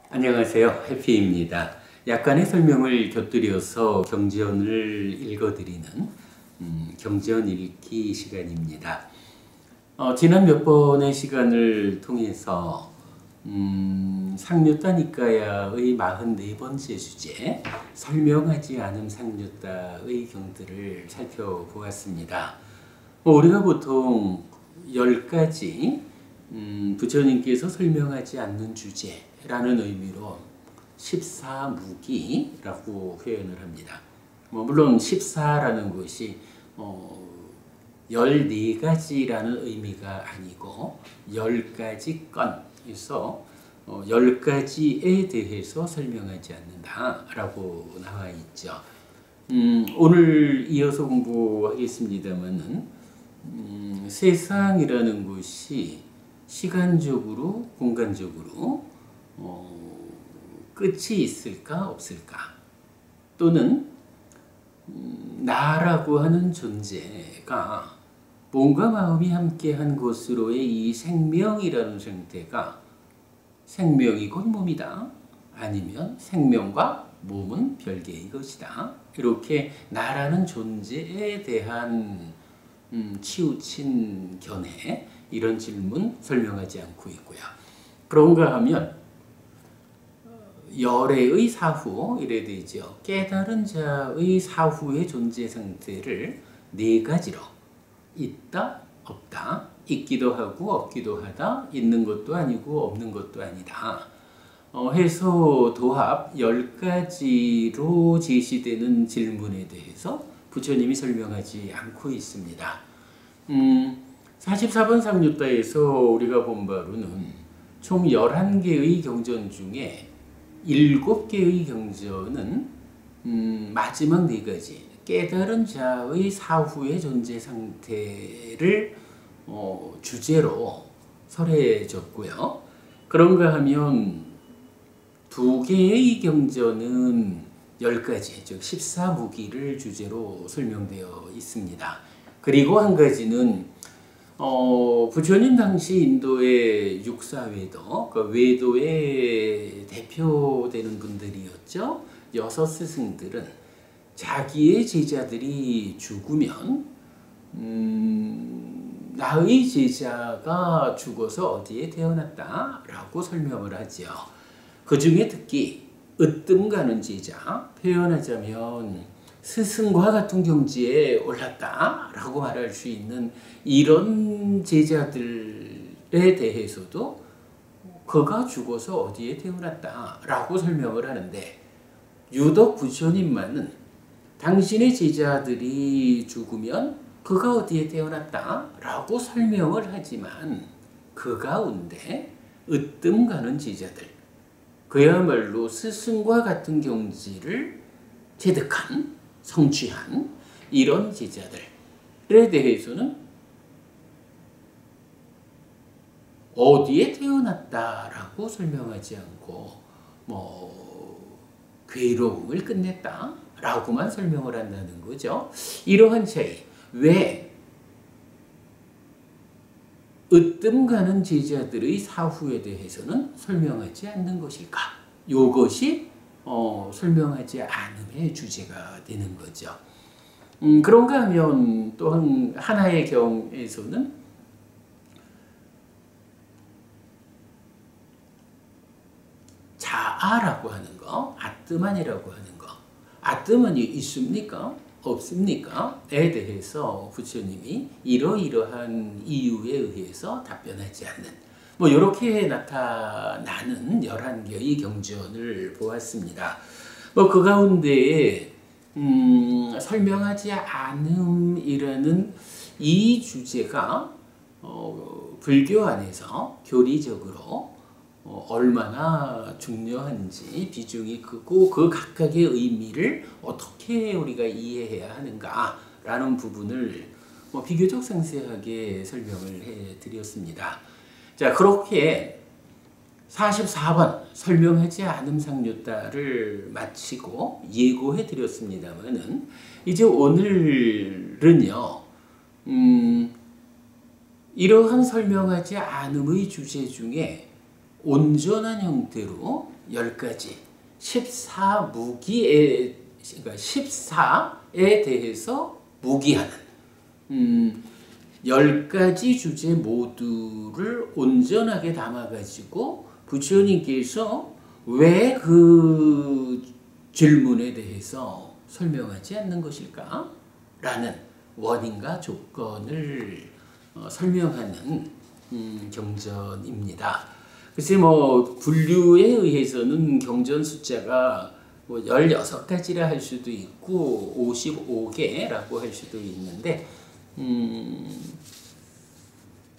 안녕하세요. 해피입니다. 약간의 설명을 곁들여서 경제원을 읽어드리는 경제원 읽기 시간입니다. 지난 몇 번의 시간을 통해서 상류따니까야의 44번째 주제 설명하지 않은 상류따의 경들을 살펴보았습니다. 우리가 보통 10가지 부처님께서 설명하지 않는 주제라는 의미로 14무기라고 표현을 합니다. 물론 14라는 것이 14가지라는 의미가 아니고 10가지 건에서 10가지에 대해서 설명하지 않는다라고 나와 있죠. 오늘 이어서 공부하겠습니다만은 세상이라는 것이 시간적으로, 공간적으로 끝이 있을까, 없을까? 또는 나라고 하는 존재가 몸과 마음이 함께한 것으로의 이 생명이라는 상태가 생명이 곧 몸이다. 아니면 생명과 몸은 별개의 것이다. 이렇게 나라는 존재에 대한 치우친 견해, 이런 질문 설명하지 않고 있고요. 그런가 하면 열애의 사후 이래 되죠. 깨달은 자의 사후의 존재 상태를 네 가지로 있다, 없다, 있기도 하고 없기도 하다, 있는 것도 아니고 없는 것도 아니다 해서 도합 10가지로 제시되는 질문에 대해서 부처님이 설명하지 않고 있습니다. 44번 상류따에서 우리가 본 바로는 총 11개의 경전 중에 7개의 경전은 마지막 4가지 깨달은 자의 사후의 존재 상태를 주제로 설해졌고요. 그런가 하면 2개의 경전은 10가지, 즉 14무기를 주제로 설명되어 있습니다. 그리고 한 가지는 부처님 당시 인도의 육사외도, 그 외도의 대표되는 분들이었죠. 6 스승들은 자기의 제자들이 죽으면 나의 제자가 죽어서 어디에 태어났다라고 설명을 하죠. 그 중에 특히 으뜸 가는 제자, 표현하자면 스승과 같은 경지에 올랐다라고 말할 수 있는 이런 제자들에 대해서도 그가 죽어서 어디에 태어났다라고 설명을 하는데, 유독 부처님만은 당신의 제자들이 죽으면 그가 어디에 태어났다라고 설명을 하지만 그 가운데 으뜸 가는 제자들, 그야말로 스승과 같은 경지를 체득한, 성취한 이런 제자들에 대해서는 어디에 태어났다라고 설명하지 않고 괴로움을 끝냈다라고만 설명을 한다는 거죠. 이러한 차이, 왜 으뜸 가는 제자들의 사후에 대해서는 설명하지 않는 것일까? 이것이 설명하지 않음의 주제가 되는 거죠. 그런가 하면 또한 하나의 경에서는 자아라고 하는 거, 아뜨만이라고 하는 거, 아뜨만이 있습니까? 없습니까? 에 대해서 부처님이 이러이러한 이유에 의해서 답변하지 않는 이렇게 나타나는 11개의 경전을 보았습니다. 그 가운데 설명하지 않음이라는 이 주제가 불교 안에서 교리적으로 얼마나 중요한지, 비중이 크고 그 각각의 의미를 어떻게 우리가 이해해야 하는가라는 부분을 비교적 상세하게 설명을 해드렸습니다. 자, 그렇게 44번 설명하지 않음 상류따를 마치고 예고해 드렸습니다만은 이제 오늘은요, 이러한 설명하지 않음의 주제 중에 온전한 형태로 10가지 14무기에 그러니까 14에 대해서 무기하는 10가지 주제 모두를 온전하게 담아가지고 부처님께서 왜 그 질문에 대해서 설명하지 않는 것일까? 라는 원인과 조건을 설명하는 경전입니다. 글쎄 분류에 의해서는 경전 숫자가 16가지라 할 수도 있고 55개라고 할 수도 있는데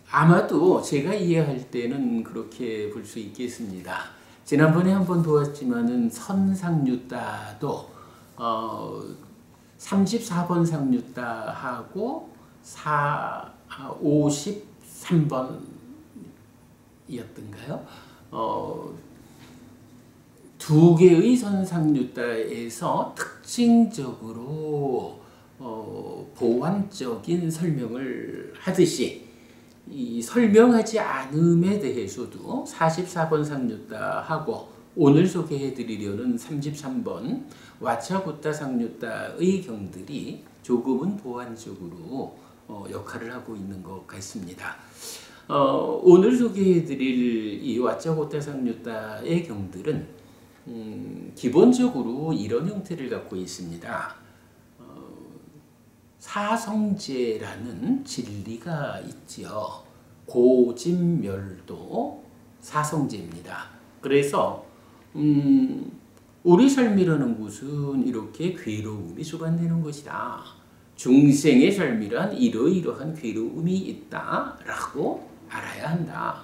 아마도 제가 이해할 때는 그렇게 볼 수 있겠습니다. 지난번에 한번 보았지만은 선상류따도 34번 상류따하고 53번이었던가요? 두 개의 선상류따에서 특징적으로 보완적인 설명을 하듯이 이 설명하지 않음에 대해서도 44번 상류따하고 오늘 소개해 드리려는 33번 와차구따 상류따의 경들이 조금은 보완적으로 역할을 하고 있는 것 같습니다. 오늘 소개해 드릴 이 와차구따 상류따의 경들은 기본적으로 이런 형태를 갖고 있습니다. 사성제라는 진리가 있지요. 고진멸도 사성제입니다. 그래서 우리 삶이라는 것은 이렇게 괴로움이 수반되는 것이다. 중생의 삶이란 이러이러한 괴로움이 있다라고 알아야 한다.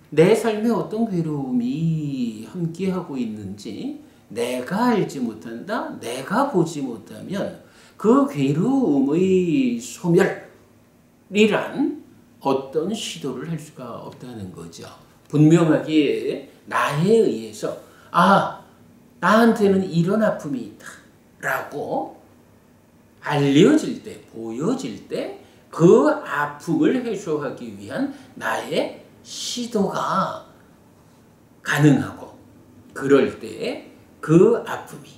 내 삶에 어떤 괴로움이 함께하고 있는지 내가 알지 못한다. 내가 보지 못하면 그 괴로움의 소멸이란 어떤 시도를 할 수가 없다는 거죠. 분명하게 나에 의해서 나한테는 이런 아픔이 있다 라고 알려질 때, 보여질 때 그 아픔을 해소하기 위한 나의 시도가 가능하고 그럴 때 그 아픔이,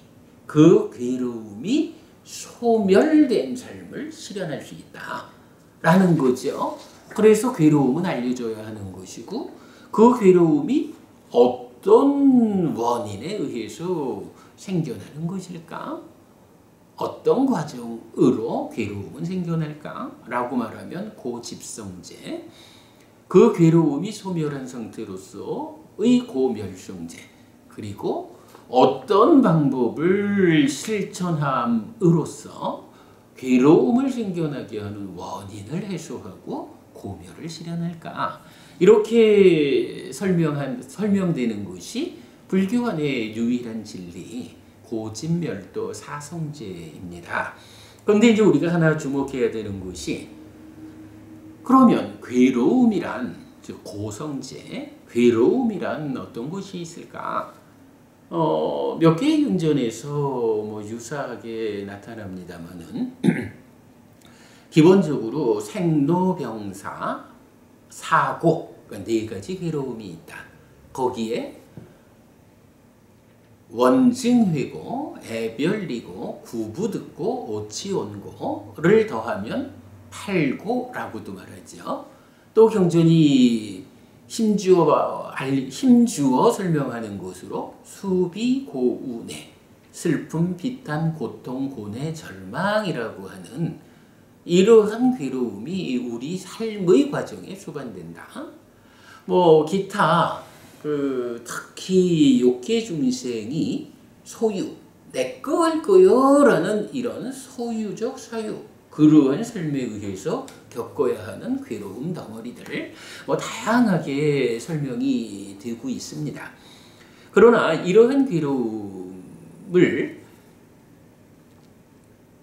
그 괴로움이 소멸된 삶을 실현할 수 있다라는 거죠. 그래서 괴로움은 알려줘야 하는 것이고 그 괴로움이 어떤 원인에 의해서 생겨나는 것일까? 어떤 과정으로 괴로움은 생겨날까? 라고 말하면 고집성제, 그 괴로움이 소멸한 상태로서의 고멸성제, 그리고 어떤 방법을 실천함으로써 괴로움을 생겨나게 하는 원인을 해소하고 고멸을 실현할까? 이렇게 설명되는 것이 불교 안의 유일한 진리, 고진멸도 사성제입니다. 그런데 이제 우리가 하나 주목해야 되는 것이 그러면 괴로움이란, 즉 고성제, 괴로움이란 어떤 것이 있을까? 몇 개의 경전에서 유사하게 나타납니다만은 기본적으로 생로병사, 사고, 그러니까 4가지 괴로움이 있다. 거기에 원증회고, 애별리고, 구부듣고, 오치온고를 더하면 팔고라고도 말하죠. 또 경전이 힘주어 설명하는 것으로 수비, 고운해, 슬픔, 비탄, 고통, 고뇌, 절망이라고 하는 이러한 괴로움이 우리 삶의 과정에 수반된다. 기타 특히 욕계 중생이 소유, 내꺼 할 거요 라는 이런 소유적 사유, 그러한 삶에 의해서 겪어야 하는 괴로움 덩어리들을 다양하게 설명이 되고 있습니다. 그러나 이러한 괴로움을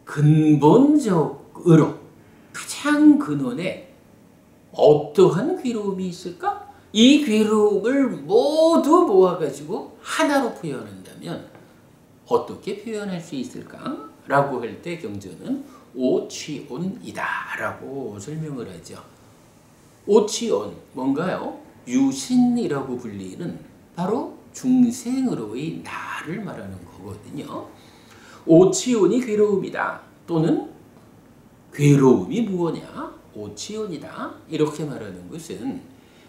근본적으로 가장 근원에 어떠한 괴로움이 있을까? 이 괴로움을 모두 모아가지고 하나로 표현한다면 어떻게 표현할 수 있을까? 라고 할 때 경전은 오취온이다 라고 설명을 하죠. 오취온, 뭔가요? 유신이라고 불리는 바로 중생으로의 나를 말하는 거거든요. 오치온이 괴로움이다 또는 괴로움이 무엇이냐? 오치온이다. 이렇게 말하는 것은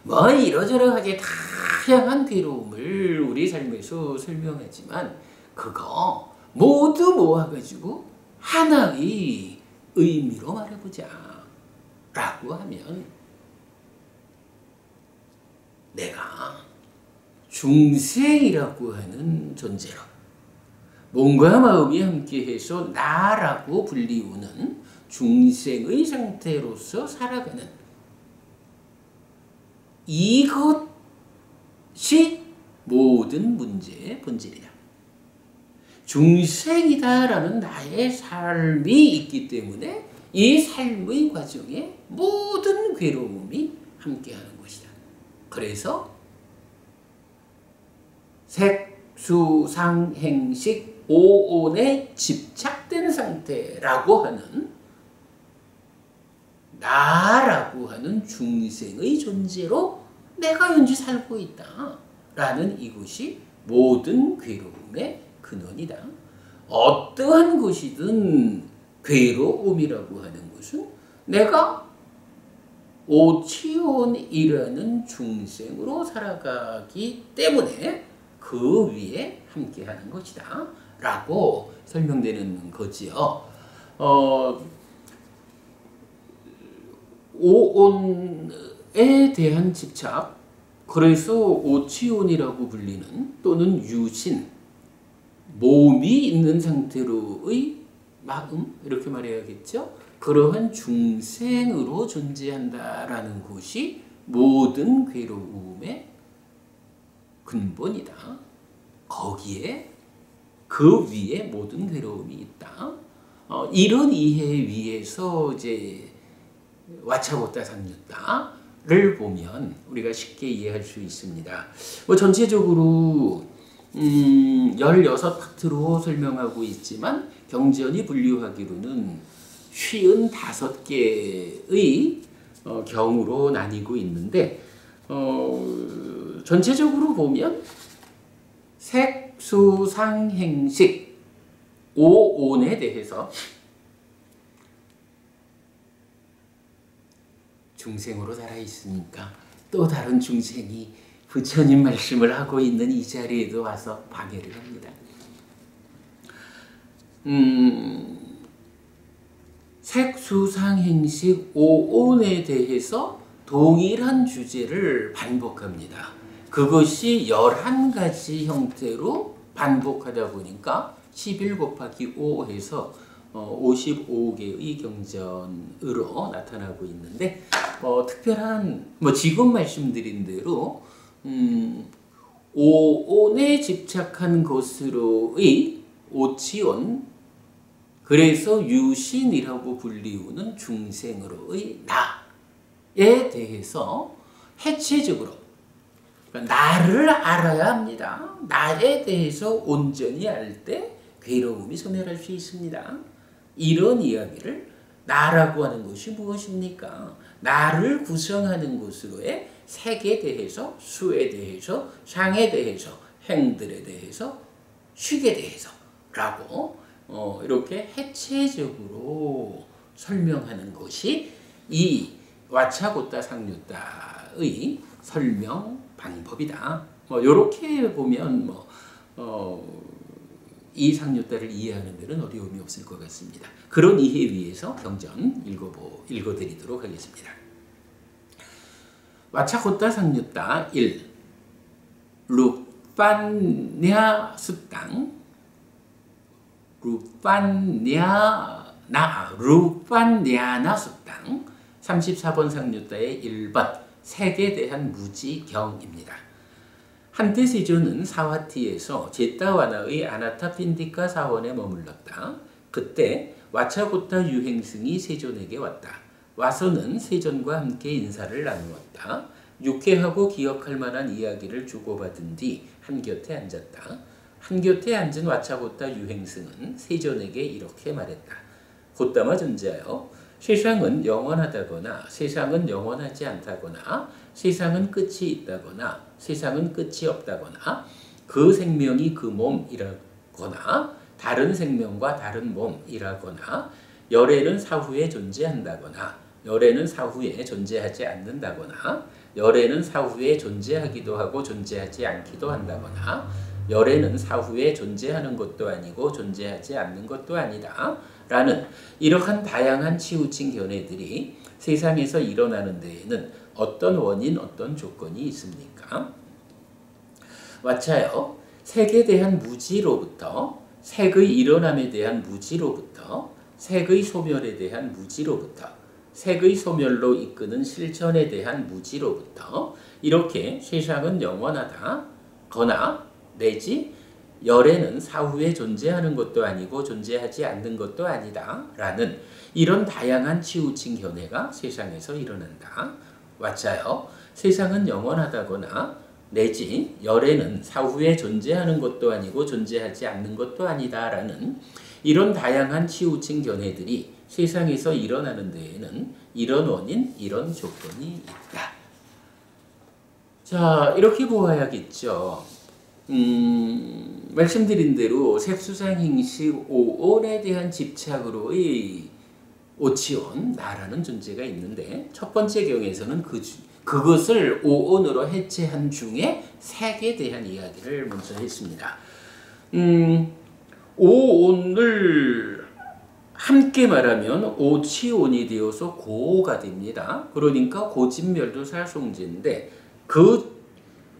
뭐 이러저러하게 다양한 괴로움을 우리 삶에서 설명하지만 그거 모두 모아가지고 하나의 의미로 말해보자 라고 하면 내가 중생이라고 하는 존재로 몸과 마음이 함께해서 나라고 불리우는 중생의 상태로서 살아가는 이것이 모든 문제의 본질이다. 중생이다라는 나의 삶이 있기 때문에 이 삶의 과정에 모든 괴로움이 함께하는 것이다. 그래서 색수상행식 오온에 집착된 상태라고 하는 나라고 하는 중생의 존재로 내가 현재 살고 있다라는 이것이 모든 괴로움의 근원이다. 어떠한 것이든 괴로움이라고 하는 것은 내가 오치온이라는 중생으로 살아가기 때문에 그 위에 함께하는 것이다 라고 설명되는 거지요. 오온에 대한 집착, 그래서 오치온이라고 불리는 또는 유신, 몸이 있는 상태로의 마음, 이렇게 말해야겠죠. 그러한 중생으로 존재한다라는 것이 모든 괴로움의 근본이다. 거기에 그 위에 모든 괴로움이 있다. 이런 이해 위에서 이제 와차고타 상류타를 보면 우리가 쉽게 이해할 수 있습니다. 전체적으로 16파트로 설명하고 있지만 경전이 분류하기로는 55개의 경으로 나뉘고 있는데 전체적으로 보면 색수상행식 오온에 대해서 중생으로 살아있으니까 또 다른 중생이 부처님 말씀을 하고 있는 이 자리에도 와서 방해를 합니다. 색수상행식 오온에 대해서 동일한 주제를 반복합니다. 그것이 11가지 형태로 반복하다 보니까 11 곱하기 5 해서 55개의 경전으로 나타나고 있는데 특별한 지금 말씀드린 대로 오온에 집착한 것으로의 오치온, 그래서 유신이라고 불리우는 중생으로의 나에 대해서 해체적으로 나를 알아야 합니다. 나에 대해서 온전히 알 때 괴로움이 소멸할 수 있습니다. 이런 이야기를 나라고 하는 것이 무엇입니까? 나를 구성하는 것으로의 색에 대해서, 수에 대해서, 상에 대해서, 행들에 대해서, 식에 대해서 라고 이렇게 해체적으로 설명하는 것이 이 와차고타 상류타의 설명 방법이다. 이렇게 보면 이 상류타를 이해하는 데는 어려움이 없을 것 같습니다. 그런 이해 위에서 경전 읽어드리도록 하겠습니다. 와차고타 상류타 1. 루판냐 수땅 루판냐나 수땅 34번 상류타의 1번 색에 대한 무지경입니다. 한때 세존은 사와티에서 제타와나의 아나타핀디카 사원에 머물렀다. 그때 와차고타 유행승이 세존에게 왔다. 와서는 세존과 함께 인사를 나누었다. 유쾌하고 기억할 만한 이야기를 주고받은 뒤 한곁에 앉았다. 한곁에 앉은 와차고타 유행승은 세존에게 이렇게 말했다. 곧다마 존자여, 세상은 영원하다거나 세상은 영원하지 않다거나 세상은 끝이 있다거나 세상은 끝이 없다거나 그 생명이 그 몸이라거나 다른 생명과 다른 몸이라거나 열애는 사후에 존재한다거나 열애는 사후에 존재하지 않는다거나 열애는 사후에 존재하기도 하고 존재하지 않기도 한다거나 열애는 사후에 존재하는 것도 아니고 존재하지 않는 것도 아니다 라는 이러한 다양한 치우친 견해들이 세상에서 일어나는 데에는 어떤 원인, 어떤 조건이 있습니까? 마차요, 색에 대한 무지로부터 색의 일어남에 대한 무지로부터 색의 소멸에 대한 무지로부터 색의 소멸로 이끄는 실천에 대한 무지로부터 이렇게 세상은 영원하다거나 내지 열애는 사후에 존재하는 것도 아니고 존재하지 않는 것도 아니다 라는 이런 다양한 치우친 견해가 세상에서 일어난다. 맞아요. 세상은 영원하다거나 내지 열애는 사후에 존재하는 것도 아니고 존재하지 않는 것도 아니다 라는 이런 다양한 치우친 견해들이 세상에서 일어나는 데에는 이런 원인, 이런 조건이 있다. 자, 이렇게 보아야겠죠. 말씀드린 대로 색수상행식 오온에 대한 집착으로의 오치온, 나라는 존재가 있는데 첫 번째 경에서는 그것을 오온으로 해체한 중에 색에 대한 이야기를 먼저 했습니다. 오온을 함께 말하면 오치온이 되어서 고가 됩니다. 그러니까 고진멸도사송제인데 그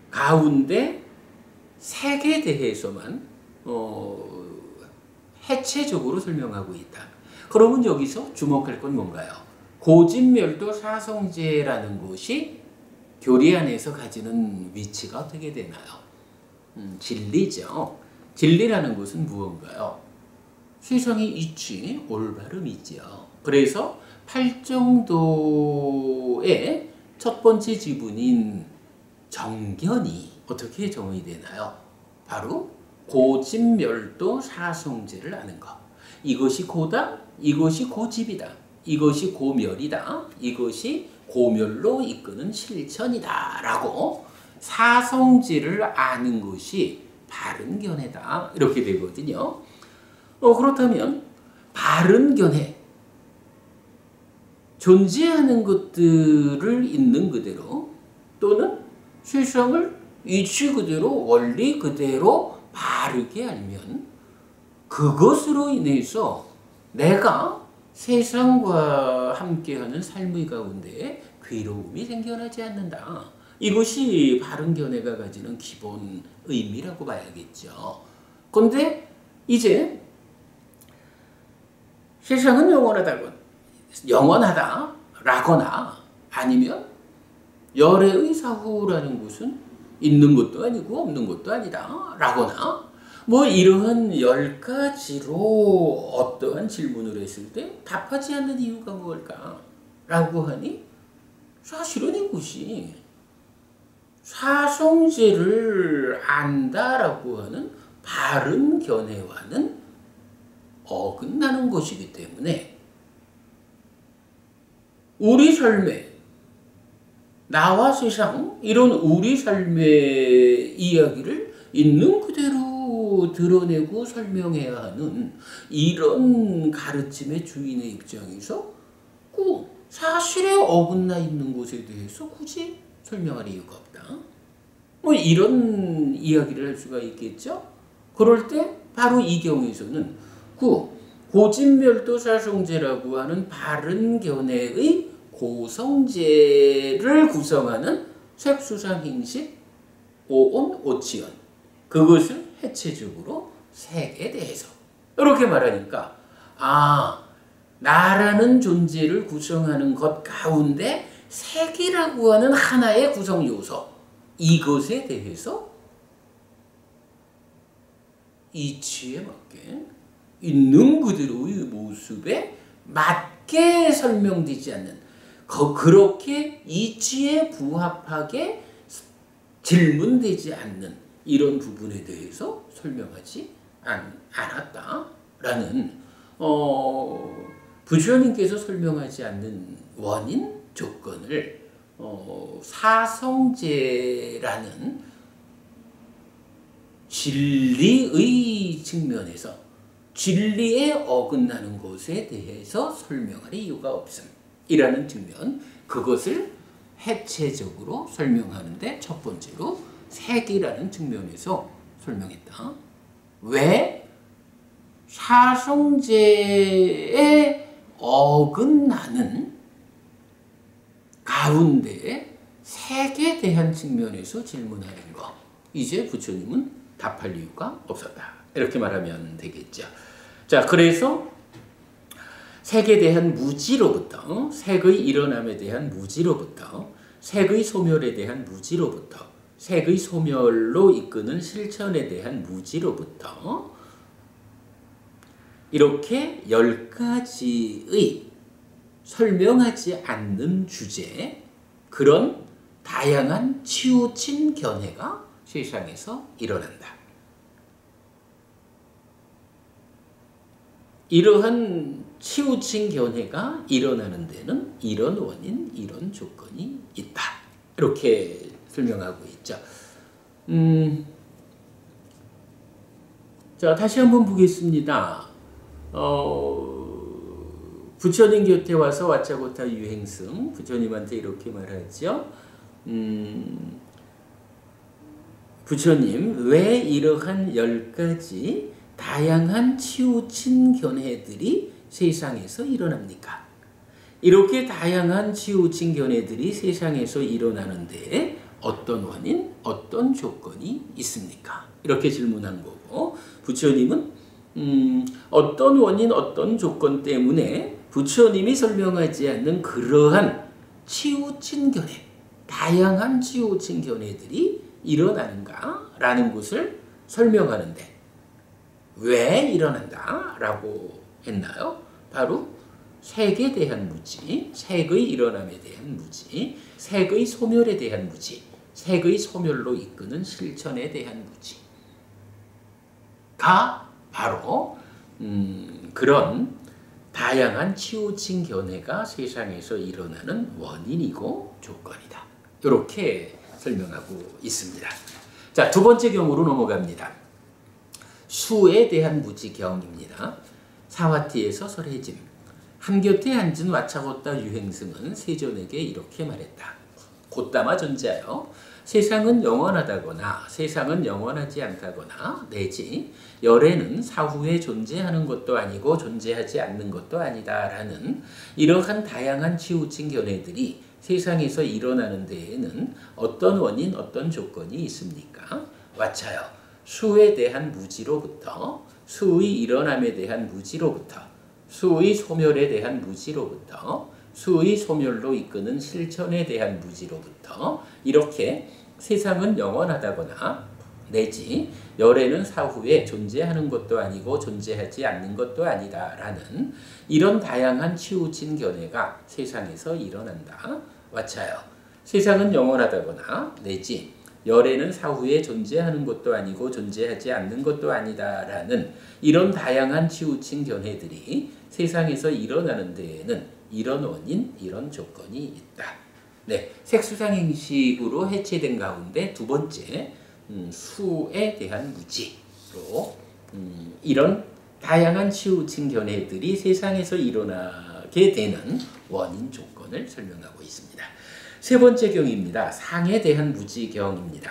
가운데 색에 대해서만 해체적으로 설명하고 있다. 그러면 여기서 주목할 건 뭔가요? 고진멸도사성제라는 것이 교리 안에서 가지는 위치가 어떻게 되나요? 진리죠. 진리라는 것은 무언가요? 세상의 이치, 올바름이죠. 그래서 팔정도의 첫 번째 지분인 정견이 어떻게 정의 되나요? 바로 고진멸도 사성제를 아는 것. 이것이 고다, 이것이 고집이다, 이것이 고멸이다, 이것이 고멸로 이끄는 실천이다 라고 사성제를 아는 것이 바른 견해다 이렇게 되거든요. 그렇다면 바른 견해, 존재하는 것들을 있는 그대로 또는 세상을 이치 그대로 원리 그대로 바르게 알면 그것으로 인해서 내가 세상과 함께하는 삶의 가운데 괴로움이 생겨나지 않는다. 이것이 바른 견해가 가지는 기본 의미라고 봐야겠죠. 그런데 이제 세상은 영원하다라거나 아니면 열애의 사후라는 것은 있는 것도 아니고 없는 것도 아니다 라거나 뭐 이러한 10가지로 어떠한 질문을 했을 때 답하지 않는 이유가 무엇일까 라고 하니 사실은 이것이 사성제를 안다라고 하는 바른 견해와는 어긋나는 것이기 때문에 우리 삶에 나와 세상 이런 우리 삶의 이야기를 있는 그대로 드러내고 설명해야 하는 이런 가르침의 주인의 입장에서 그 사실에 어긋나 있는 것에 대해서 굳이 설명할 이유가 없다. 뭐 이런 이야기를 할 수가 있겠죠. 그럴 때 바로 이 경우에서는 그 고진멸도사성제라고 하는 바른 견해의 고성제를 구성하는 색수상행식 오온 오치연 그것을 해체적으로 색에 대해서 이렇게 말하니까 나라는 존재를 구성하는 것 가운데 색이라고 하는 하나의 구성 요소 이것에 대해서 이치에 맞게 있는 그대로의 모습에 맞게 설명되지 않는 그렇게 이치에 부합하게 질문되지 않는 이런 부분에 대해서 설명하지 않았다라는 부처님께서 설명하지 않는 원인, 조건을 사성제라는 진리의 측면에서 진리에 어긋나는 것에 대해서 설명할 이유가 없음이라는 측면, 그것을 해체적으로 설명하는데 첫 번째로 색이라는 측면에서 설명했다. 왜? 사성제에 어긋나는 가운데 색에 대한 측면에서 질문하는 거, 이제 부처님은 답할 이유가 없었다, 이렇게 말하면 되겠죠. 자, 그래서 색에 대한 무지로부터, 색의 일어남에 대한 무지로부터, 색의 소멸에 대한 무지로부터, 색의 소멸로 이끄는 실천에 대한 무지로부터 이렇게 10가지의 설명하지 않는 주제, 그런 다양한 치우친 견해가 세상에서 일어난다. 이러한 치우친 견해가 일어나는 데는 이런 원인, 이런 조건이 있다, 이렇게 설명하고 있죠. 자, 다시 한번 보겠습니다. 부처님 곁에 와서 와차고타 유행승, 부처님한테 이렇게 말하죠. 부처님, 왜 이러한 10가지 다양한 치우친 견해들이 세상에서 일어납니까? 이렇게 다양한 치우친 견해들이 세상에서 일어나는데 어떤 원인, 어떤 조건이 있습니까? 이렇게 질문한 거고, 부처님은 어떤 원인, 어떤 조건 때문에 부처님이 설명하지 않는 그러한 치우친 견해, 다양한 치우친 견해들이 일어나는가라는 것을 설명하는데, 왜 일어난다라고 했나요? 바로 색에 대한 무지, 색의 일어남에 대한 무지, 색의 소멸에 대한 무지, 색의 소멸로 이끄는 실천에 대한 무지가 바로 그런 다양한 치우친 견해가 세상에서 일어나는 원인이고 조건이다, 이렇게 설명하고 있습니다. 자, 두 번째 경우로 넘어갑니다. 수에 대한 무지경입니다. 사와티에서 설해짐. 한곁에 앉은 와차고타 유행승은 세존에게 이렇게 말했다. 곧다마 존재하여 세상은 영원하다거나 세상은 영원하지 않다거나 내지 열애는 사후에 존재하는 것도 아니고 존재하지 않는 것도 아니다라는 이러한 다양한 치우친 견해들이 세상에서 일어나는 데에는 어떤 원인, 어떤 조건이 있습니까? 와차여, 수에 대한 무지로부터, 수의 일어남에 대한 무지로부터, 수의 소멸에 대한 무지로부터, 수의 소멸로 이끄는 실천에 대한 무지로부터 이렇게 세상은 영원하다거나 내지 열애는 사후에 존재하는 것도 아니고 존재하지 않는 것도 아니다라는 이런 다양한 치우친 견해가 세상에서 일어난다. 와차여, 세상은 영원하다거나 내지 열애는 사후에 존재하는 것도 아니고 존재하지 않는 것도 아니다라는 이런 다양한 치우친 견해들이 세상에서 일어나는 데에는 이런 원인, 이런 조건이 있다. 네, 색수상행식으로 해체된 가운데 두 번째, 수에 대한 무지로 이런 다양한 치우친 견해들이 세상에서 일어나게 되는 원인, 조건을 설명하고 있습니다. 세 번째 경입니다. 상에 대한 무지경입니다.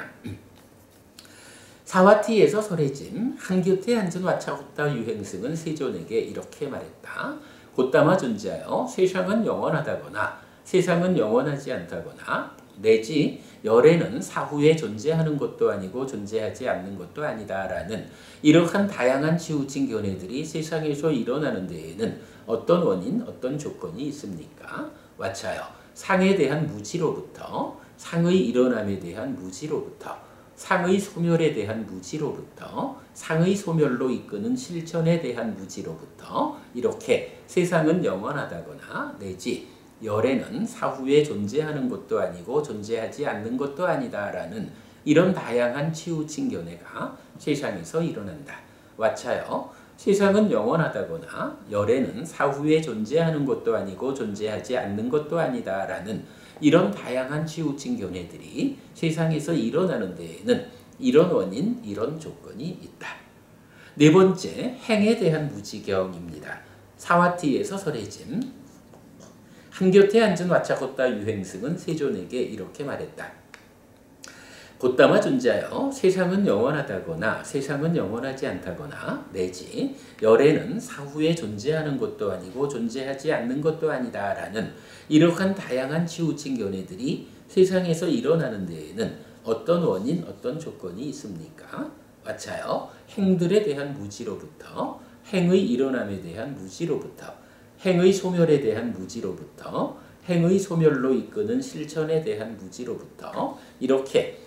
사와티에서 설해짐. 한곁에 앉은 와차고타 유행승은 세존에게 이렇게 말했다. 곧다마 존재하여 세상은 영원하다거나 세상은 영원하지 않다거나 내지 열애는 사후에 존재하는 것도 아니고 존재하지 않는 것도 아니다라는 이러한 다양한 치우친 견해들이 세상에서 일어나는 데에는 어떤 원인, 어떤 조건이 있습니까? 와차여, 상에 대한 무지로부터, 상의 일어남에 대한 무지로부터, 상의 소멸에 대한 무지로부터, 상의 소멸로 이끄는 실천에 대한 무지로부터 이렇게 세상은 영원하다거나 내지 열애는 사후에 존재하는 것도 아니고 존재하지 않는 것도 아니다라는 이런 다양한 치우친 견해가 세상에서 일어난다. 와차여, 세상은 영원하다거나 열애는 사후에 존재하는 것도 아니고 존재하지 않는 것도 아니다라는 이런 다양한 치우친 견해들이 세상에서 일어나는 데에는 이런 원인, 이런 조건이 있다. 네 번째, 행에 대한 무지경입니다. 사와티에서 설해짐. 한곁에 앉은 와차고따 유행승은 세존에게 이렇게 말했다. 곧다마 존자여, 세상은 영원하다거나 세상은 영원하지 않다거나 내지 열애는 사후에 존재하는 것도 아니고 존재하지 않는 것도 아니다 라는 이러한 다양한 치우친 견해들이 세상에서 일어나는 데에는 어떤 원인, 어떤 조건이 있습니까? 와차여, 행들에 대한 무지로부터, 행의 일어남에 대한 무지로부터, 행의 소멸에 대한 무지로부터, 행의 소멸로 이끄는 실천에 대한 무지로부터 이렇게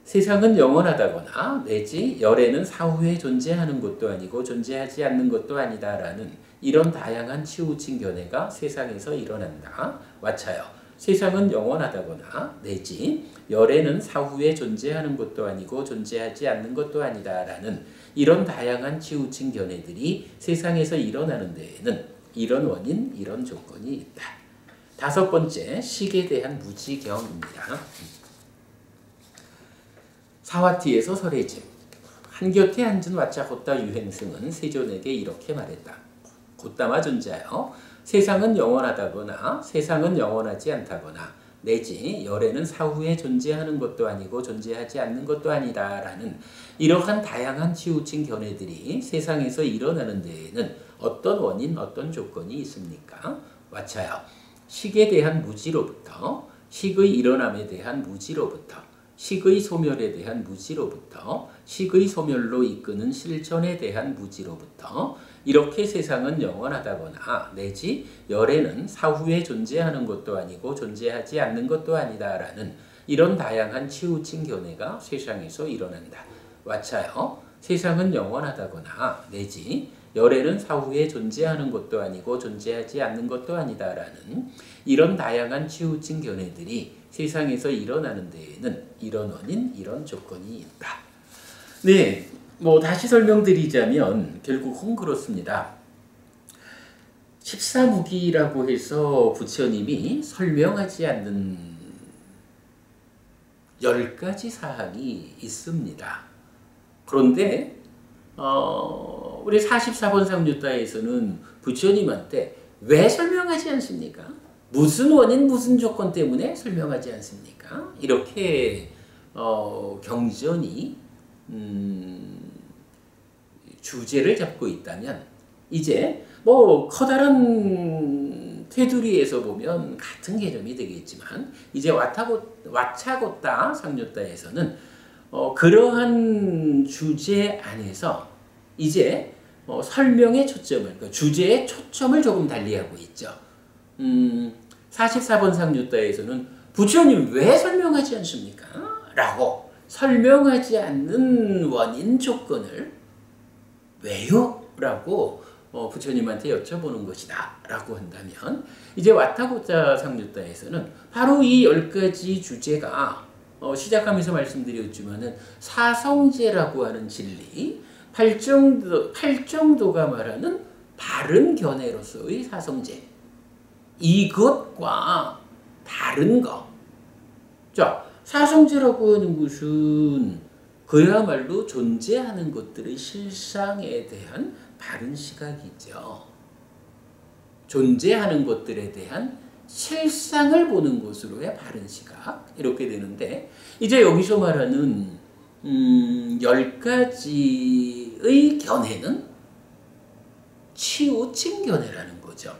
세상은 영원하다거나 내지 열애는 사후에 존재하는 것도 아니고 존재하지 않는 것도 아니다라는 이런 다양한 치우친 견해가 세상에서 일어난다. 와차여, 세상은 영원하다거나 내지 열애는 사후에 존재하는 것도 아니고 존재하지 않는 것도 아니다라는 이런 다양한 치우친 견해들이 세상에서 일어나는 데에는 이런 원인, 이런 조건이 있다. 다섯 번째, 식에 대한 무지경입니다. 사와티에서 설해짐. 한곁에 앉은 와차고따 유행승은 세존에게 이렇게 말했다. 곧다마 존자여, 세상은 영원하다거나 세상은 영원하지 않다거나 내지 열애는 사후에 존재하는 것도 아니고 존재하지 않는 것도 아니다라는 이러한 다양한 치우친 견해들이 세상에서 일어나는 데에는 어떤 원인, 어떤 조건이 있습니까? 와차여, 식에 대한 무지로부터, 식의 일어남에 대한 무지로부터, 식의 소멸에 대한 무지로부터, 식의 소멸로 이끄는 실천에 대한 무지로부터 이렇게 세상은 영원하다거나 내지 열애는 사후에 존재하는 것도 아니고 존재하지 않는 것도 아니다라는 이런 다양한 치우친 견해가 세상에서 일어난다. 와차여, 세상은 영원하다거나 내지 열애는 사후에 존재하는 것도 아니고 존재하지 않는 것도 아니다라는 이런 다양한 치우친 견해들이 세상에서 일어나는 데에는 이런 원인, 이런 조건이 있다. 네, 다시 설명드리자면 결국은 그렇습니다. 14무기라고 해서 부처님이 설명하지 않는 10가지 사항이 있습니다. 그런데 우리 44번 상유타에서는 부처님한테 왜 설명하지 않습니까? 무슨 원인, 무슨 조건 때문에 설명하지 않습니까? 이렇게 경전이 주제를 잡고 있다면 이제 커다란 테두리에서 보면 같은 개념이 되겠지만 이제 와차고따 상유타에서는 그러한 주제 안에서 이제 설명의 초점을, 그러니까 주제의 초점을 조금 달리하고 있죠. 44번 상유타에서는 부처님 왜 설명하지 않습니까? 라고 설명하지 않는 원인 조건을 왜요? 라고 부처님한테 여쭤보는 것이다 라고 한다면 이제 와타고타 상유타에서는 바로 이 10가지 주제가 시작하면서 말씀드렸지만은 사성제라고 하는 진리, 팔정도가 말하는 바른 견해로서의 사성제, 이것과 다른 것. 자, 사성제라고 하는 것은 그야말로 존재하는 것들의 실상에 대한 바른 시각이죠. 존재하는 것들에 대한 실상을 보는 것으로의 바른 시각, 이렇게 되는데 이제 여기서 말하는 10가지의 견해는 치우친 견해라는 거죠.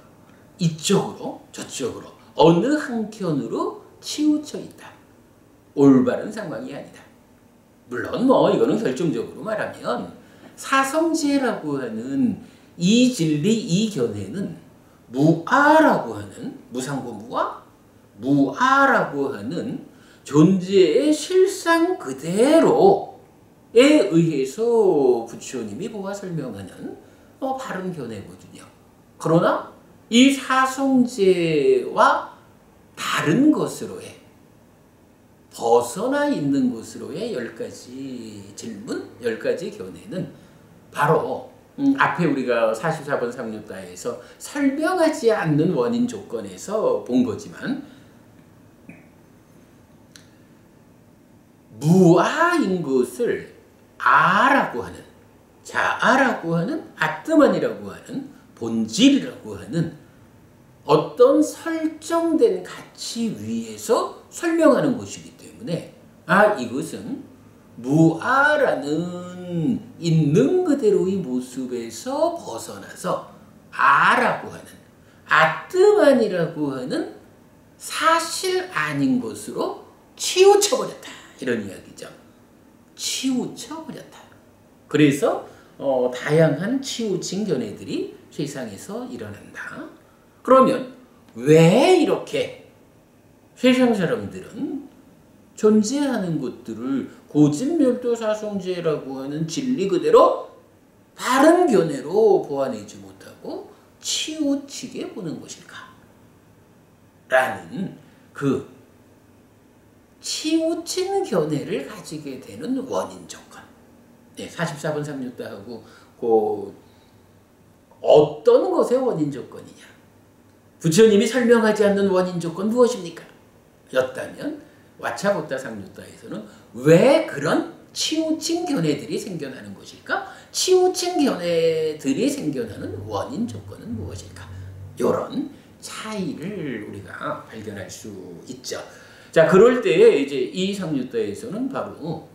이쪽으로 저쪽으로 어느 한켠으로 치우쳐 있다. 올바른 상황이 아니다. 물론 이거는 결정적으로 말하면 사성제라고 하는 이 진리, 이 견해는 무아라고 하는, 무상고 무아? 무아라고 하는 존재의 실상 그대로에 의해서 부처님이 보아 설명하는 바른 견해거든요. 그러나 이 사성제와 다른 것으로의, 벗어나 있는 것으로의 10가지 질문, 10가지 견해는 바로 앞에 우리가 44번 상류다에서 설명하지 않는 원인 조건에서 본 거지만 무아인 것을 아라고 하는, 자아라고 하는, 아뜨만이라고 하는, 본질이라고 하는 어떤 설정된 가치 위에서 설명하는 것이기 때문에 이것은 무아라는 있는 그대로의 모습에서 벗어나서 아라고 하는, 아뜨만이라고 하는 사실 아닌 것으로 치우쳐버렸다. 이런 이야기죠. 치우쳐버렸다. 그래서 다양한 치우친 견해들이 세상에서 일어난다. 그러면 왜 이렇게 세상 사람들은 존재하는 것들을 고진멸도사성제라고 하는 진리 그대로 다른 견해로 보아내지 못하고 치우치게 보는 것일까? 라는 그 치우친 견해를 가지게 되는 원인 조건. 44번 상류다하고 어떤 것의 원인 조건이냐? 부처님이 설명하지 않는 원인 조건 무엇입니까? 였다면 와차보타 상류다에서는 왜 그런 치우친 견해들이 생겨나는 것일까? 치우친 견해들이 생겨나는 원인 조건은 무엇일까? 이런 차이를 우리가 발견할 수 있죠. 자, 그럴 때 이제 이 상류다에서는 바로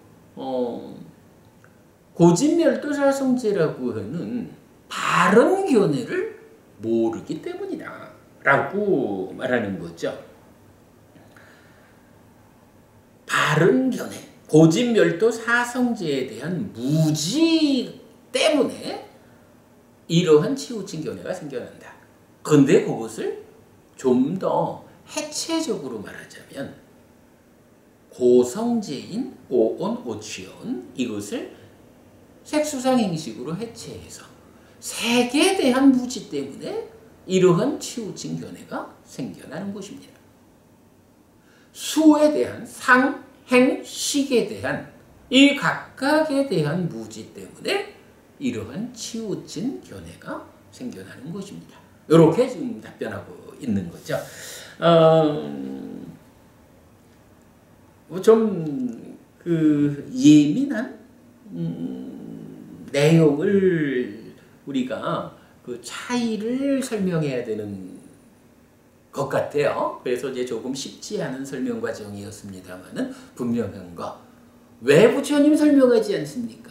고진멸도사성제라고 하는 바른 견해를 모르기 때문이다 라고 말하는 거죠. 바른 견해, 고진멸도사성제에 대한 무지 때문에 이러한 치우친 견해가 생겨난다. 그런데 그것을 좀 더 해체적으로 말하자면 고성제인 오온, 오취온 이것을 색수상행식으로 해체해서 색에 대한 무지 때문에 이러한 치우친 견해가 생겨나는 것입니다. 수에 대한 상, 행, 식에 대한 이 각각에 대한 무지 때문에 이러한 치우친 견해가 생겨나는 것입니다. 이렇게 지금 답변하고 있는 거죠. 좀 예민한 내용을 우리가 그 차이를 설명해야 되는 것 같아요. 그래서 이제 조금 쉽지 않은 설명 과정이었습니다만은 분명한 거. 왜 부처님 설명하지 않습니까?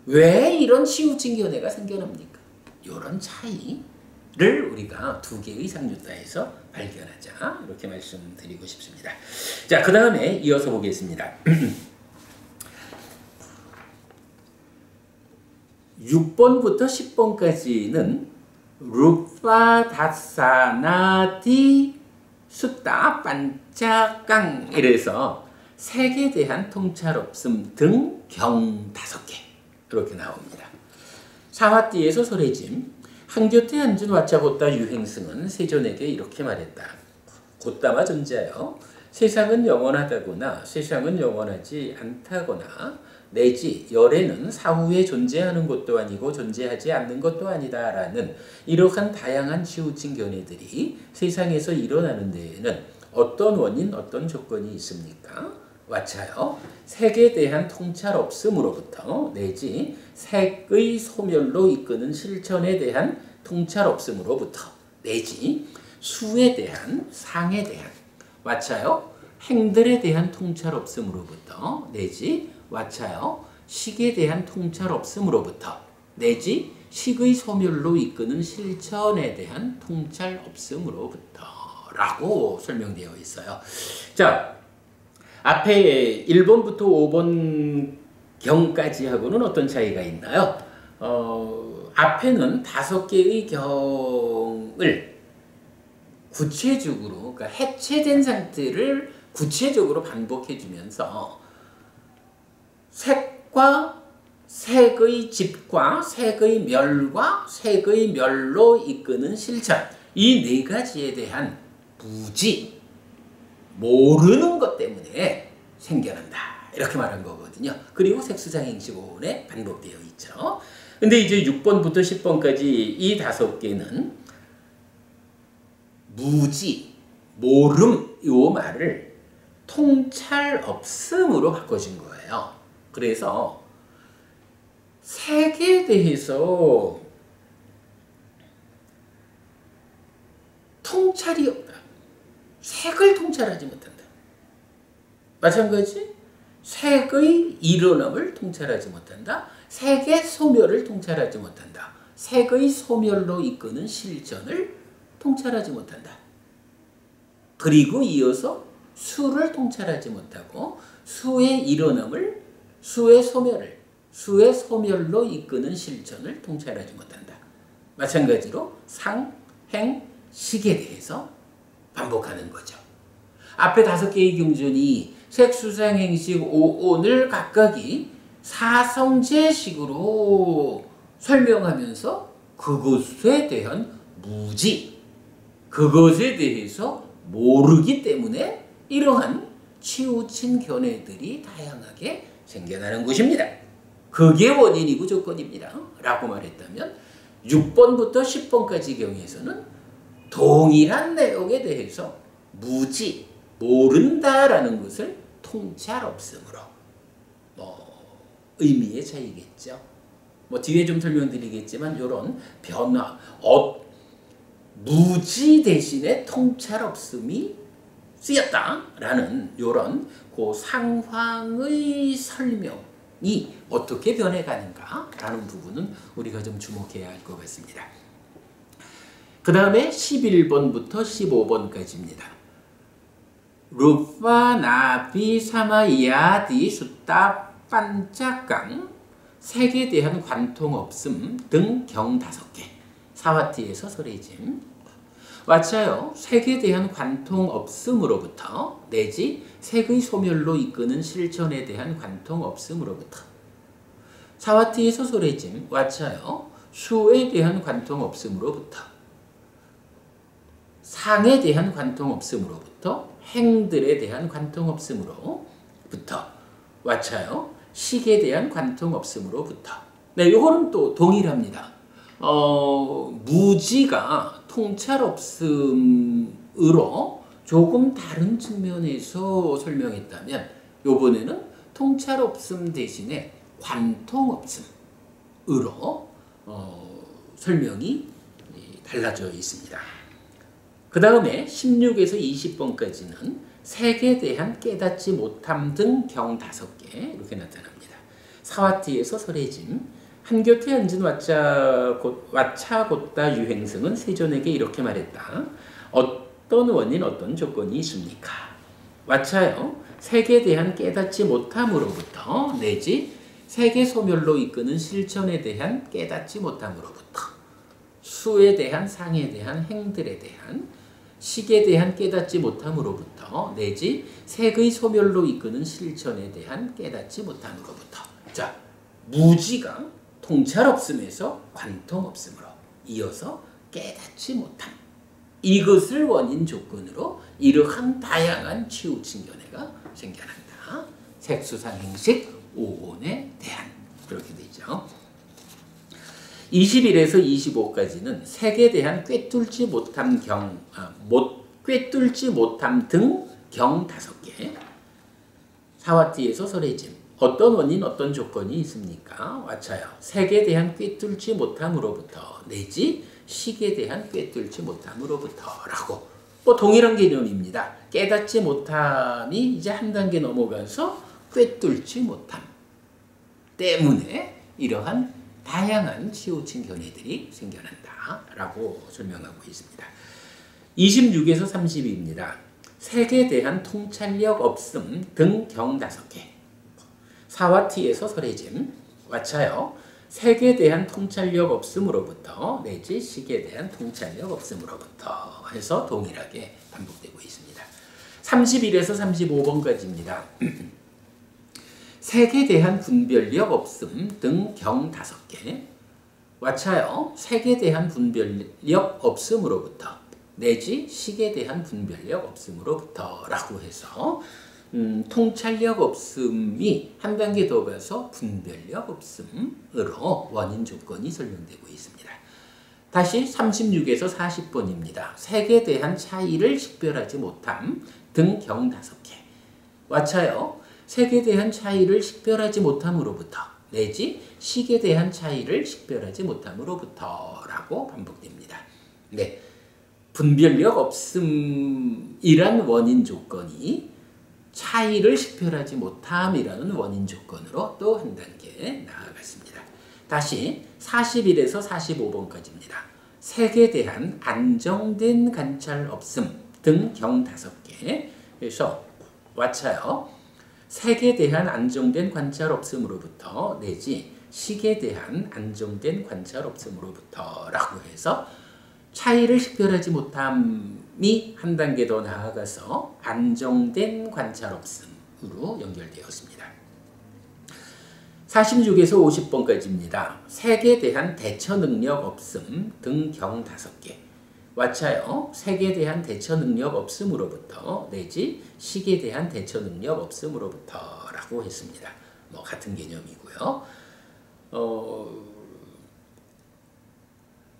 왜 이런 치우친 견해가 생겨납니까? 이런 차이를 우리가 두 개의 상류다에서 발견하자. 이렇게 말씀드리고 싶습니다. 자, 그 다음에 이어서 보겠습니다. 6번부터 10번까지는 루파 다사나디 숫다 반짝강 이래서 색에 대한 통찰 없음 등 경 5개 이렇게 나옵니다. 사화띠에서 소래짐 한교태 한준 와차보따 유행승은 세존에게 이렇게 말했다. 곧다마 존재하여 세상은 영원하다거나 세상은 영원하지 않다거나 내지 열애는 사후에 존재하는 것도 아니고 존재하지 않는 것도 아니다라는 이러한 다양한 치우친 견해들이 세상에서 일어나는 데에는 어떤 원인, 어떤 조건이 있습니까? 와차요. 색에 대한 통찰 없음으로부터 내지 색의 소멸로 이끄는 실천에 대한 통찰 없음으로부터 내지 수에 대한 상에 대한 와차요. 행들에 대한 통찰 없음으로부터 내지 와차요. 식에 대한 통찰 없음으로부터 내지 식의 소멸로 이끄는 실천에 대한 통찰 없음으로부터 라고 설명되어 있어요. 자, 앞에 1번부터 5번 경까지 하고는 어떤 차이가 있나요? 앞에는 5개의 경을 구체적으로, 그러니까 해체된 상태를 구체적으로 반복해주면서 색과 색의 집과 색의 멸과 색의 멸로 이끄는 실천 이 4가지에 대한 무지, 모르는 것 때문에 생겨난다 이렇게 말한 거거든요. 그리고 색수상행식오온에 반복되어 있죠. 근데 이제 6번부터 10번까지 이 5개는 무지, 모름 요 말을 통찰 없음으로 바꿔준 거예요. 그래서 색에 대해서 통찰이 없다. 색을 통찰하지 못한다. 마찬가지 색의 일어남을 통찰하지 못한다. 색의 소멸을 통찰하지 못한다. 색의 소멸로 이끄는 실전을 통찰하지 못한다. 그리고 이어서 수를 통찰하지 못하고 수의 일어남을, 수의 소멸로 이끄는 실전을 통찰하지 못한다. 마찬가지로 상, 행, 식에 대해서 반복하는 거죠. 앞에 5개의 경전이 색수상행식 오온을 각각이 사성제식으로 설명하면서 그것에 대한 무지, 그것에 대해서 모르기 때문에 이러한 치우친 견해들이 다양하게 생겨나는 것입니다. 그게 원인이고 조건입니다. 라고 말했다면 6번부터 10번까지 경에서는 동일한 내용에 대해서 무지, 모른다라는 것을 통찰 없음으로 의미의 차이겠죠. 뒤에 좀 설명드리겠지만 이런 변화, 무지 대신에 통찰 없음이 쓰였다라는 이런 그 상황의 설명이 어떻게 변해가는가라는 부분은 우리가 좀 주목해야 할 것 같습니다. 그 다음에 11번부터 15번까지입니다. 루파 나비 사마야디 숫다 반짝강 색에 대한 관통 없음 등 경 5개 사와티에서 설해짐. 왓차요 색에 대한 관통 없음으로부터 내지 색의 소멸로 이끄는 실천에 대한 관통 없음으로부터 사와티에서 설해짐. 왓차요 수에 대한 관통 없음으로부터 상에 대한 관통 없음으로부터 행들에 대한 관통 없음으로부터 왓차요 식에 대한 관통 없음으로부터. 네, 이거는 또 동일합니다. 무지가 통찰 없음으로 조금 다른 측면에서 설명했다면 이번에는 통찰 없음 대신에 관통 없음으로 설명이 달라져 있습니다. 그 다음에 16에서 20번까지는 색에 대한 깨닫지 못함 등 경 5개 이렇게 나타납니다. 사와티에서 설해짐. 한교태 앉은 왓차 곧다 유행성은 세존에게 이렇게 말했다. 어떤 원인 어떤 조건이 있습니까? 왓차요 색에 대한 깨닫지 못함으로부터 내지 색의 소멸로 이끄는 실천에 대한 깨닫지 못함으로부터 수에 대한 상에 대한 행들에 대한 식에 대한 깨닫지 못함으로부터 내지 색의 소멸로 이끄는 실천에 대한 깨닫지 못함으로부터. 자, 무지가 통찰 없음에서 관통 없음으로 이어서 깨닫지 못함. 이것을 원인 조건으로 이러한 다양한 치우친 견해가 생겨난다. 색수상행식 오온에 대한 그렇게 되죠. 21에서 25까지는 색에 대한 꿰뚫지 못함 꿰뚫지 못함 등 경 5개. 사와티에서 설해짐. 어떤 원인 어떤 조건이 있습니까? 왓차요 색에 대한 꿰뚫지 못함으로부터 내지 식에 대한 꿰뚫지 못함으로부터라고 동일한 개념입니다. 깨닫지 못함이 이제 한 단계 넘어가서 꿰뚫지 못함 때문에 이러한 다양한 치우친 견해들이 생겨난다라고 설명하고 있습니다. 26에서 30입니다. 색에 대한 통찰력 없음 등 경 5개. 사와티에서 설해짐. 왓차요 색에 대한 통찰력 없음으로부터 내지 식에 대한 통찰력 없음으로부터 해서 동일하게 반복되고 있습니다. 31에서 35번까지입니다. 색에 대한 분별력 없음 등 경 5개. 왓차요 색에 대한 분별력 없음으로부터 내지 식에 대한 분별력 없음으로부터 라고 해서 통찰력 없음이 한 단계 더 가서 분별력 없음으로 원인 조건이 설명되고 있습니다. 다시 36에서 40번입니다. 색에 대한 차이를 식별하지 못함 등 경 5개. 와차요. 색에 대한 차이를 식별하지 못함으로부터 내지 식에 대한 차이를 식별하지 못함으로부터 라고 반복됩니다. 네, 분별력 없음이란 원인 조건이 차이를 식별하지 못함이라는 원인 조건으로 또 한 단계 나아갔습니다. 다시 41에서 45번까지입니다. 색에 대한 안정된 관찰 없음 등 경 5개. 그래서 와차요. 색에 대한 안정된 관찰 없음으로부터 내지 식에 대한 안정된 관찰 없음으로부터 라고 해서 차이를 식별하지 못함이 한 단계 더 나아가서 안정된 관찰 없음으로 연결되었습니다. 46에서 50번까지입니다. 색에 대한 대처 능력 없음 등 경 5개. 와차요. 색에 대한 대처 능력 없음으로부터 내지 식에 대한 대처 능력 없음으로부터 라고 했습니다. 뭐 같은 개념이고요.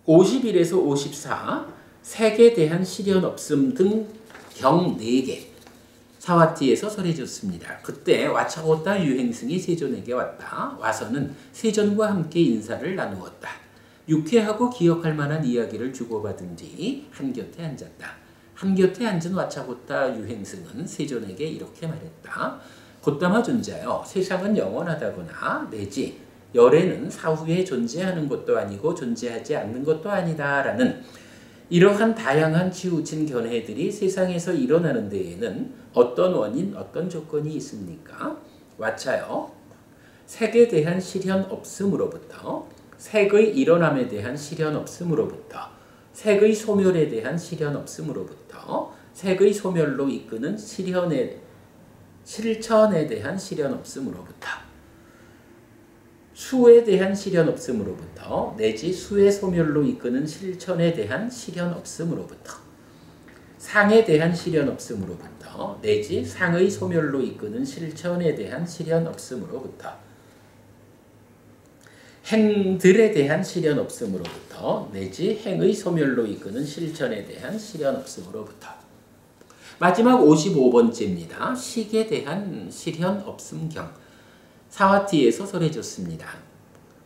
51에서 54 색에 대한 시련 없음 등 경 4개. 사와티에서 설해줬습니다. 그때 와차고타 유행승이 세존에게 왔다. 와서는 세존과 함께 인사를 나누었다. 유쾌하고 기억할 만한 이야기를 주고받은 뒤 한곁에 앉았다. 한곁에 앉은 와차고타 유행승은 세존에게 이렇게 말했다. 곧다마 존자여, 세상은 영원하다거나 내지 열애는 사후에 존재하는 것도 아니고 존재하지 않는 것도 아니다 라는 이러한 다양한 치우친 견해들이 세상에서 일어나는 데에는 어떤 원인, 어떤 조건이 있습니까? 와차요. 색에 대한 시련 없음으로부터 색의 일어남에 대한 시련 없음으로부터 색의 소멸에 대한 시련 없음으로부터 색의 소멸로 이끄는 실천에 대한 시련 없음으로부터 수에 대한 시련 없음으로부터 내지 수의 소멸로 이끄는 실천에 대한 시련 없음으로부터 상에 대한 시련 없음으로부터 내지 상의 소멸로 이끄는 실천에 대한 시련 없음으로부터 행들에 대한 시련 없음으로부터 내지 행의 소멸로 이끄는 실천에 대한 시련 없음으로부터 마지막 55번째입니다. 식에 대한 시련 없음경. 사와티에서 설해줬습니다.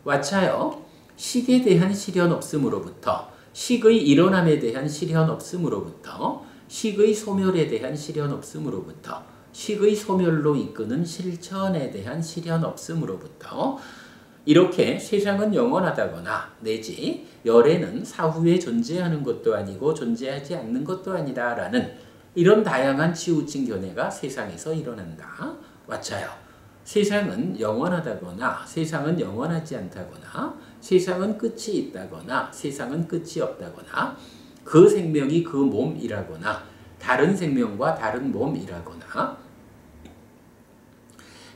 와차요. 식에 대한 시련 없음으로부터 식의 일어남에 대한 시련 없음으로부터 식의 소멸에 대한 시련 없음으로부터 식의 소멸로 이끄는 실천에 대한 시련 없음으로부터 이렇게 세상은 영원하다거나 내지 열애는 사후에 존재하는 것도 아니고 존재하지 않는 것도 아니다 라는 이런 다양한 치우친 견해가 세상에서 일어난다. 와차요. 세상은 영원하다거나 세상은 영원하지 않다거나 세상은 끝이 있다거나 세상은 끝이 없다거나 그 생명이 그 몸이라거나 다른 생명과 다른 몸이라거나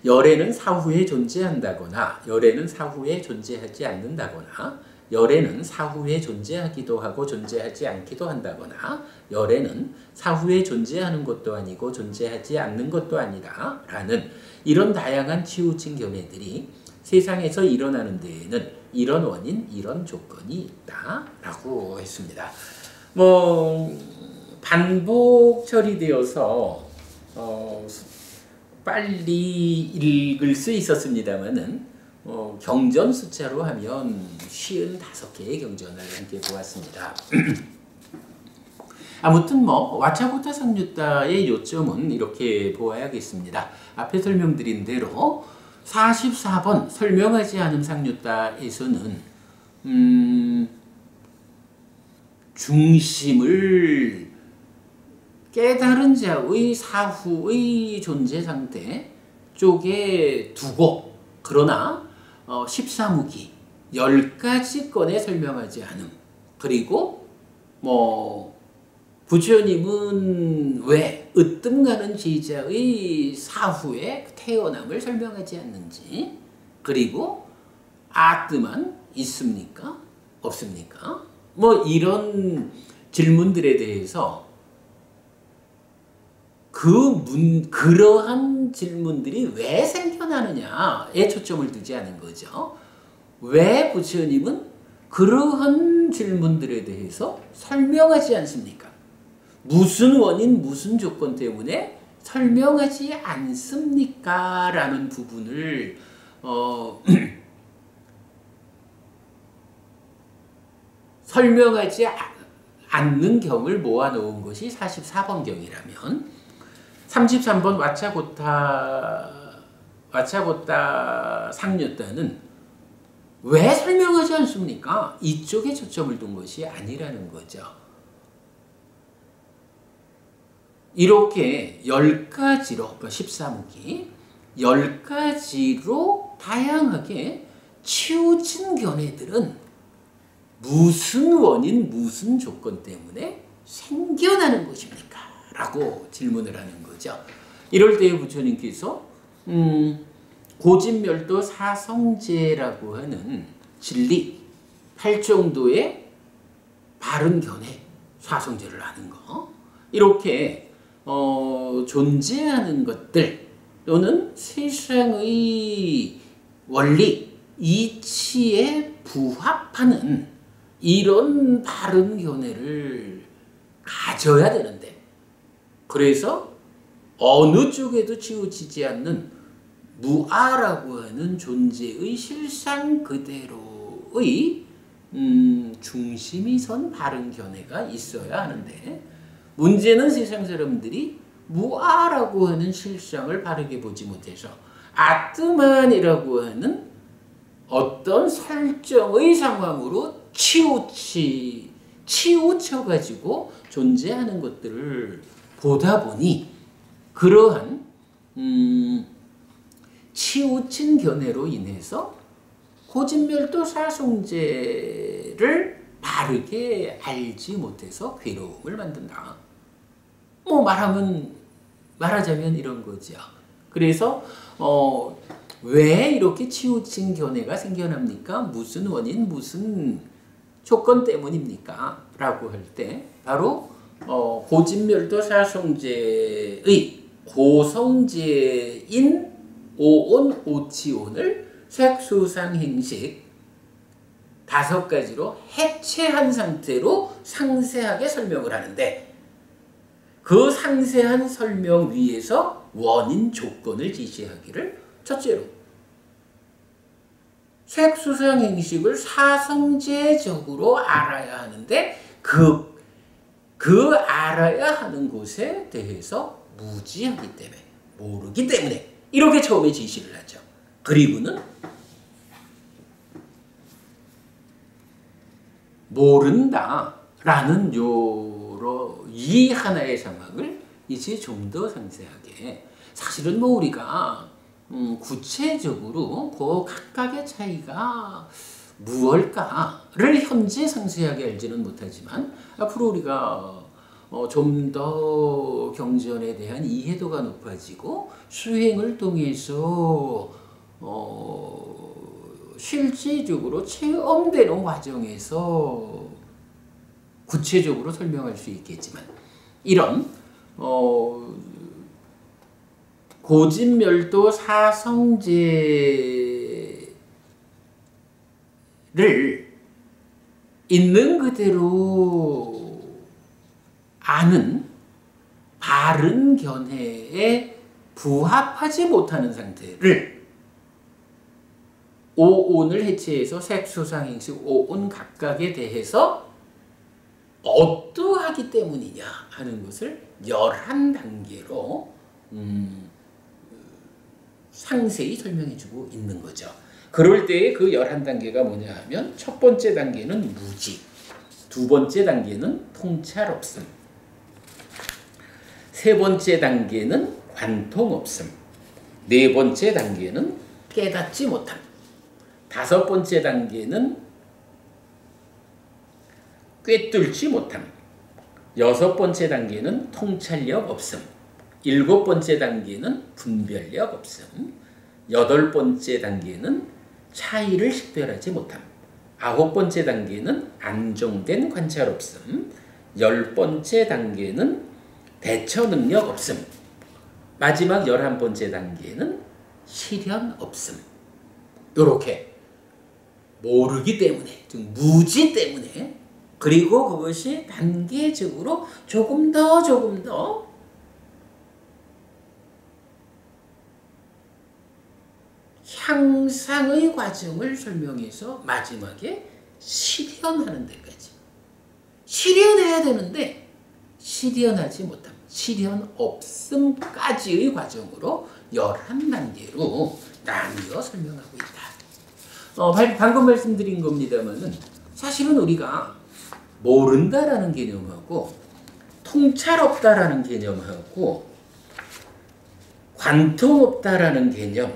열애는 사후에 존재한다거나 열애는 사후에 존재하지 않는다거나 열애는 사후에 존재하기도 하고 존재하지 않기도 한다거나 열애는 사후에 존재하는 것도 아니고 존재하지 않는 것도 아니다 라는 이런 다양한 치우친 견해들이 세상에서 일어나는 데에는 이런 원인, 이런 조건이 있다 라고 했습니다. 반복 처리되어서 빨리 읽을 수 있었습니다만은 경전 숫자로 하면 55개의 경전을 함께 보았습니다. 아무튼 와차고타 상류따의 요점은 이렇게 보아야겠습니다. 앞에 설명드린 대로 44번 설명하지 않은 상류따에서는 중심을 깨달은 자의 사후의 존재 상태 쪽에 두고 그러나 14무기 10가지 건에 설명하지 않음. 그리고 부처님은 왜 으뜸가는 제자의 사후의 태어남을 설명하지 않는지 그리고 아뜸만 있습니까? 없습니까? 이런 질문들에 대해서 그러한 질문들이 왜 생겨나느냐에 초점을 두지 않은 거죠. 왜 부처님은 그러한 질문들에 대해서 설명하지 않습니까? 무슨 원인, 무슨 조건 때문에 설명하지 않습니까? 라는 부분을 설명하지 않는 경을 모아놓은 것이 44번 경이라면 33번 와차고타 상류다는 왜 설명하지 않습니까? 이쪽에 초점을 둔 것이 아니라는 거죠. 이렇게 10가지로 14무기 10가지로 다양하게 치우친 견해들은 무슨 원인, 무슨 조건 때문에 생겨나는 것입니까? 라고 질문을 하는 거죠. 이럴 때 부처님께서 고진멸도 사성제라고 하는 진리 8정도의 바른 견해 사성제를 하는 거, 이렇게 존재하는 것들 또는 세상의 원리 이치에 부합하는 이런 바른 견해를 가져야 되는데, 그래서 어느 쪽에도 치우치지 않는 무아라고 하는 존재의 실상 그대로의 중심이 선 바른 견해가 있어야 하는데, 문제는 세상 사람들이 무아라고 하는 실상을 바르게 보지 못해서 아트만이라고 하는 어떤 설정의 상황으로 치우쳐가지고 존재하는 것들을 보다 보니 그러한 치우친 견해로 인해서 고진멸도 사성제를 바르게 알지 못해서 괴로움을 만든다. 말하자면 이런 거죠. 그래서 왜 이렇게 치우친 견해가 생겨납니까? 무슨 원인, 무슨 조건 때문입니까? 라고 할 때 바로 고진멸도 사성제의 고성제인 오온, 오치온을 색수상행식 5가지로 해체한 상태로 상세하게 설명을 하는데, 그 상세한 설명 위에서 원인 조건을 제시하기를 첫째로 색수상행식을 사성제적으로 알아야 하는데 그 알아야 하는 곳에 대해서 무지하기 때문에, 모르기 때문에 이렇게 처음에 제시를 하죠. 그리고는 모른다라는 이 하나의 상황을 이제 좀 더 상세하게, 사실은 우리가 구체적으로 그 각각의 차이가 무엇일까를 현재 상세하게 알지는 못하지만 앞으로 우리가 좀 더 경전에 대한 이해도가 높아지고 수행을 통해서 실질적으로 체험되는 과정에서 구체적으로 설명할 수 있겠지만, 이런 고진멸도 사성제를 있는 그대로 아는 바른 견해에 부합하지 못하는 상태를 오온을 해체해서 색수상행식 오온 각각에 대해서 어떠하기 때문이냐 하는 것을 11단계로 상세히 설명해주고 있는 거죠. 그럴 때의 그 11단계가 뭐냐 하면, 첫 번째 단계는 무지, 두 번째 단계는 통찰 없음, 세 번째 단계는 관통 없음, 네 번째 단계는 깨닫지 못함, 다섯 번째 단계는 꿰뚫지 못함, 여섯 번째 단계는 통찰력 없음, 일곱 번째 단계는 분별력 없음, 여덟 번째 단계는 차이를 식별하지 못함, 아홉 번째 단계는 안정된 관찰 없음, 열 번째 단계는 대처 능력 없음, 마지막 11번째 단계는 실현 없음. 요렇게 모르기 때문에, 즉 무지 때문에, 그리고 그것이 단계적으로 조금 더 향상의 과정을 설명해서 마지막에 실현하는 데까지. 실현해야 되는데 실현하지 못함, 실현 없음까지의 과정으로 11단계로 나뉘어 설명하고 있다. 방금 말씀드린 겁니다만은 사실은 우리가 모른다라는 개념하고 통찰 없다라는 개념하고 관통 없다라는 개념,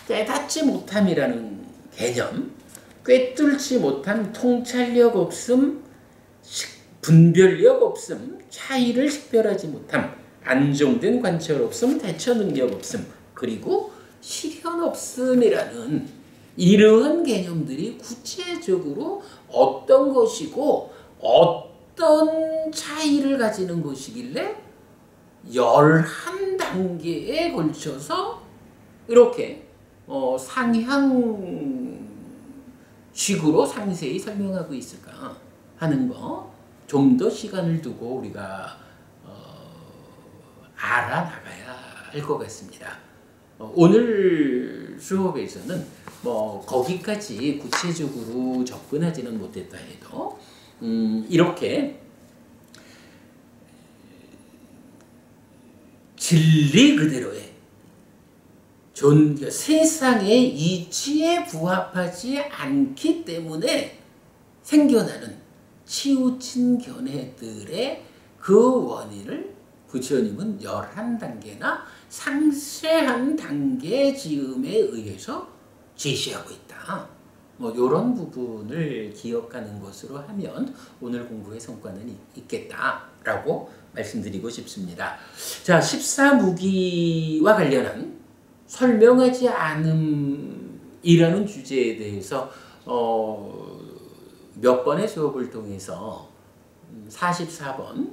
깨닫지 못함이라는 개념, 꿰뚫지 못한 통찰력 없음, 분별력 없음, 차이를 식별하지 못함, 안정된 관찰 없음, 대처 능력 없음, 그리고 실현 없음이라는 이러한 개념들이 구체적으로 어떤 것이고 어떤 차이를 가지는 것이길래 11단계에 걸쳐서 이렇게 상향식으로 상세히 설명하고 있을까 하는 거 좀 더 시간을 두고 우리가 알아나가야 할 것 같습니다. 오늘 수업에서는 거기까지 구체적으로 접근하지는 못했다 해도 이렇게 진리 그대로의 세상의 이치에 부합하지 않기 때문에 생겨나는 치우친 견해들의 그 원인을 부처님은 11단계나 상세한 단계 지음에 의해서 제시하고 있다. 이런 부분을 기억하는 것으로 하면 오늘 공부의 성과는 있겠다라고 말씀드리고 싶습니다. 자, 14무기와 관련한 설명하지 않음이라는 주제에 대해서 몇 번의 수업을 통해서 44번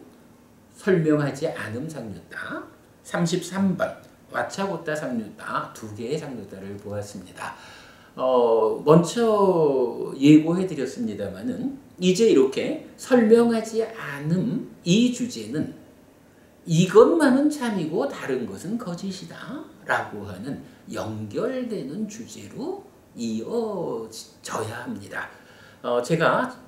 설명하지 않음 상류타, 33번 와차고타 상류타 두 개의 상류타를 보았습니다. 먼저 예고해 드렸습니다만은 이제 이렇게 설명하지 않음 이 주제는 이것만은 참이고 다른 것은 거짓이다 라고 하는 연결되는 주제로 이어져야 합니다. 제가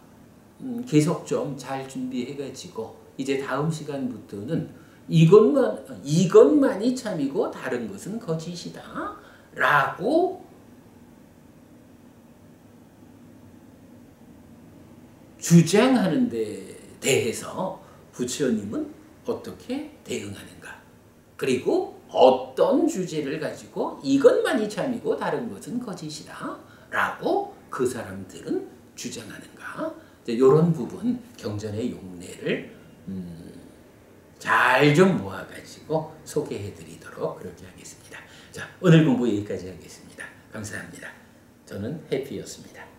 계속 좀 잘 준비해 가지고 이제 다음 시간부터는 이것만이 참이고 다른 것은 거짓이다 라고 주장하는 데 대해서 부처님은 어떻게 대응하는가, 그리고 어떤 주제를 가지고 이것만이 참이고 다른 것은 거짓이다 라고 그 사람들은 주장하는가, 이런 부분 경전의 용례를 잘 좀 모아가지고 소개해 드리도록 그렇게 하겠습니다. 자, 오늘 공부 여기까지 하겠습니다. 감사합니다. 저는 해피였습니다.